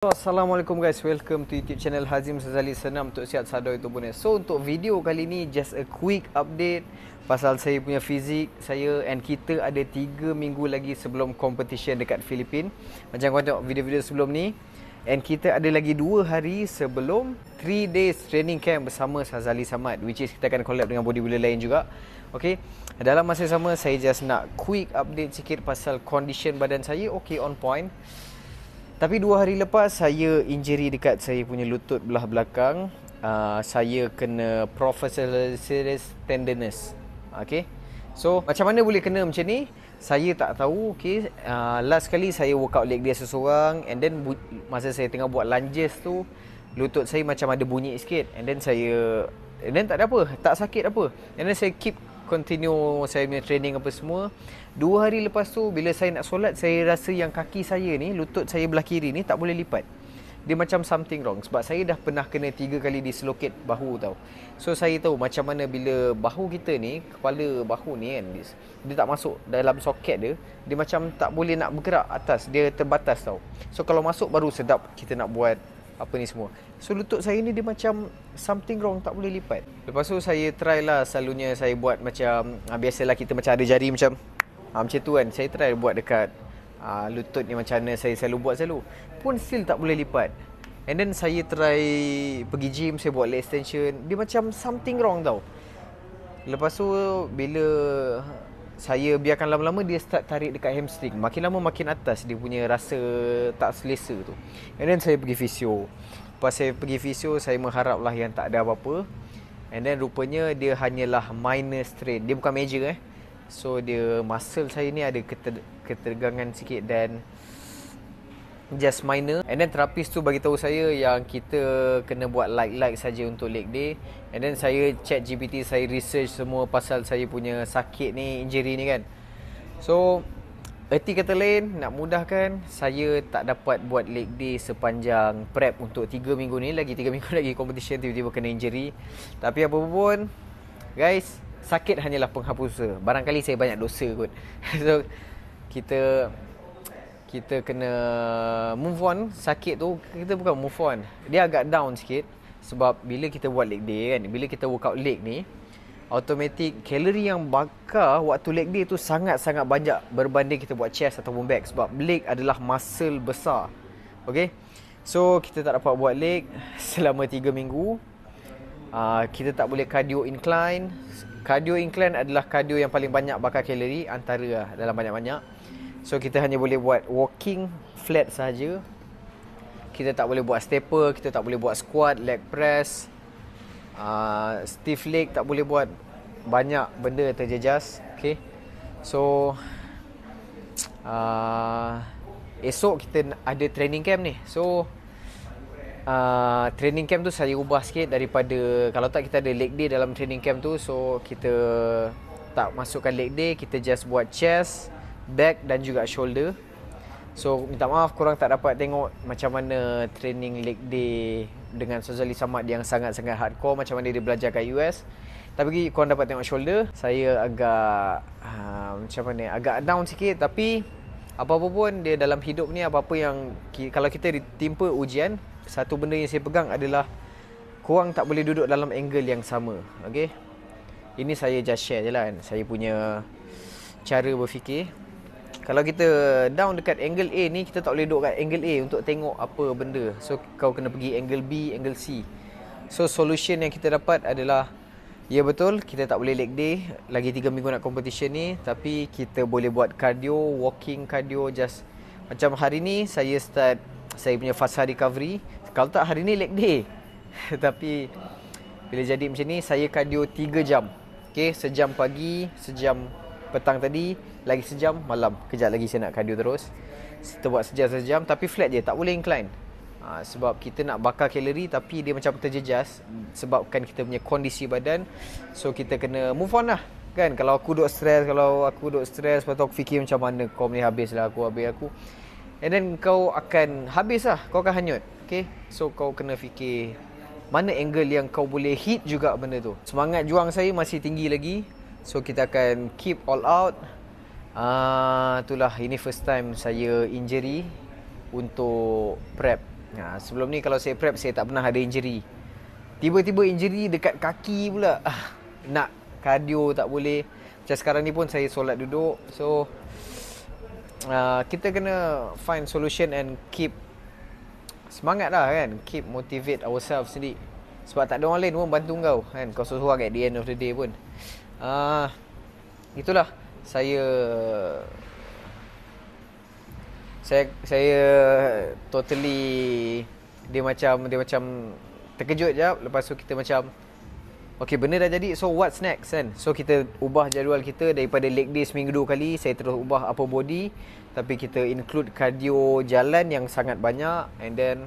Assalamualaikum guys, welcome to YouTube channel Hazim Sazali, senam untuk sihat sadar itu punya. So untuk video kali ni just a quick update pasal saya punya fizik saya, and kita ada 3 minggu lagi sebelum competition dekat Filipina. Macam korang tengok video-video sebelum ni, and kita ada lagi 2 hari sebelum 3 days training camp bersama Sazali Samad, which is kita akan collab dengan bodybuilder lain juga. Okay, dalam masa yang sama saya just nak quick update sikit pasal condition badan saya. Okay, on point. Tapi 2 hari lepas saya injury dekat saya punya lutut belah belakang. Saya kena professional tenderness. Okay, so macam mana boleh kena macam ni, saya tak tahu. Okay, last kali saya workout leg day seseorang, and then masa saya tengah buat lunges tu, lutut saya macam ada bunyi sikit, and then tak ada apa, tak sakit apa, and then saya continue saya punya training apa semua. 2 hari lepas tu bila saya nak solat, saya rasa yang kaki saya ni, lutut saya belah kiri ni tak boleh lipat. Dia macam something wrong, sebab saya dah pernah kena 3 kali dislocate bahu tau. So saya tahu macam mana bila bahu kita ni, kepala bahu ni kan, dia tak masuk dalam soket dia, dia macam tak boleh nak bergerak atas, dia terbatas tau. So kalau masuk baru sedap kita nak buat apa ni semua. So lutut saya ni dia macam something wrong, tak boleh lipat. Lepas tu saya try lah, selalunya saya buat macam biasalah kita macam ada jari macam macam tu kan. Saya try buat dekat lutut ni macam mana saya selalu buat pun still tak boleh lipat. And then saya try pergi gym, saya buat leg extension, dia macam something wrong tau. Lepas tu bila saya biarkan lama-lama, dia start tarik dekat hamstring. Makin lama makin atas dia punya rasa tak selesa tu. And then saya pergi fisio. Lepas saya pergi fisio, saya mengharaplah yang tak ada apa-apa. And then rupanya dia hanyalah minor strain. Dia bukan major So dia muscle saya ni ada ketegangan sikit dan just minor. And then terapis tu bagi tahu saya yang kita kena buat light saja untuk leg day. And then saya chat GPT, saya research semua pasal saya punya sakit ni, injury ni kan. So erti kata lain, nak mudahkan, saya tak dapat buat leg day sepanjang prep untuk 3 minggu ni. Lagi 3 minggu lagi competition, tiba-tiba kena injury. Tapi apa pun guys, sakit hanyalah penghapus dosa. Barangkali saya banyak dosa kot. So kita kena move on. Sakit tu kita bukan move on, dia agak down sikit. Sebab bila kita buat leg day kan, bila kita workout leg ni, automatic kalori yang bakar waktu leg day tu sangat-sangat banyak berbanding kita buat chest ataupun back. Sebab leg adalah muscle besar. Okay, so kita tak dapat buat leg selama 3 minggu. Kita tak boleh cardio incline. Cardio incline adalah cardio yang paling banyak bakar kalori antara dalam banyak-banyak. So kita hanya boleh buat walking flat saja. Kita tak boleh buat stepper, kita tak boleh buat squat, leg press, stiff leg tak boleh buat. Banyak benda terjejas. Okay, so esok kita ada training camp ni. So training camp tu saya ubah sikit daripada, kalau tak kita ada leg day dalam training camp tu. So kita tak masukkan leg day, kita just buat chest, back dan juga shoulder. So minta maaf korang tak dapat tengok macam mana training leg day dengan Sazali Samad yang sangat-sangat hardcore, macam mana dia belajar kat US. Tapi korang dapat tengok shoulder. Saya agak macam mana, agak down sikit. Tapi apa-apa pun dia dalam hidup ni, apa-apa yang kalau kita ditimpa ujian, satu benda yang saya pegang adalah korang tak boleh duduk dalam angle yang sama. Okay, ini saya just share je lah kan, saya punya cara berfikir. Kalau kita down dekat angle A ni, kita tak boleh duduk kat angle A untuk tengok apa benda. So kau kena pergi angle B, angle C. So solution yang kita dapat adalah, ya betul, kita tak boleh leg day lagi 3 minggu nak competition ni. Tapi kita boleh buat cardio, walking cardio. Just macam hari ni saya start saya punya fasa recovery. Kalau tak hari ni leg day. Tapi bila jadi macam ni, saya cardio 3 jam. Okay, sejam pagi, sejam petang tadi, lagi sejam malam. Kejap lagi saya nak cardio terus. Kita buat sejam, tapi flat je, tak boleh incline. Sebab kita nak bakar kalori tapi dia macam terjejas sebabkan kita punya kondisi badan. So kita kena move on lah kan. Kalau aku duk stres, lepas tu aku fikir macam mana kau ni habis aku. And then kau akan habis lah, kau akan hanyut. Okay, so kau kena fikir mana angle yang kau boleh hit juga benda tu. Semangat juang saya masih tinggi lagi. So kita akan keep all out. Itulah, ini first time saya injury untuk prep Sebelum ni kalau saya prep, saya tak pernah ada injury. Tiba-tiba injury dekat kaki pula. Nak cardio tak boleh. Macam sekarang ni pun saya solat duduk. So kita kena find solution and keep semangat lah kan. Keep motivate ourselves sendiri. Sebab tak ada orang lain pun bantu kau kan. Kau seorang at the end of the day pun. Itulah saya totally dia macam terkejut jap. Lepas tu kita macam okay, benda dah jadi, so what's next kan. So kita ubah jadual kita daripada leg day seminggu 2 kali. Saya terus ubah upper body, tapi kita include cardio jalan yang sangat banyak. And then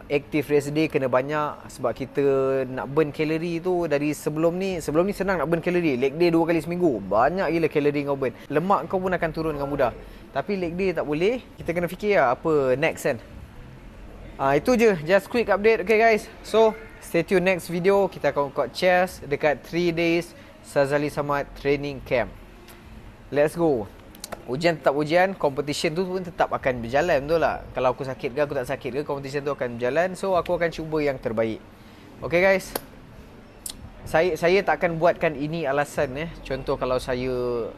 active rest day kena banyak. Sebab kita nak burn kalori tu dari sebelum ni senang nak burn kalori. Leg day 2 kali seminggu, banyak gila kalori kau burn. Lemak kau pun akan turun dengan mudah. Tapi leg day tak boleh. Kita kena fikir lah apa next kan. Itu je, just quick update. Okay guys, so stay tune next video. Kita akan record chest dekat 3 days Sazali Samad training camp. Let's go. Ujian tetap ujian, competition tu pun tetap akan berjalan, betul tak? Kalau aku sakit ke aku tak sakit ke, competition tu akan berjalan. So aku akan cuba yang terbaik. Okay guys, saya tak akan buatkan ini alasan Contoh kalau saya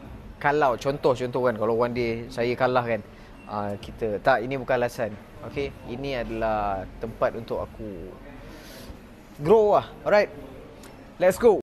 contoh kan, kalau one day saya kalah kan, kita tak, ini bukan alasan. Okay, ini adalah tempat untuk aku grow lah. Alright, let's go.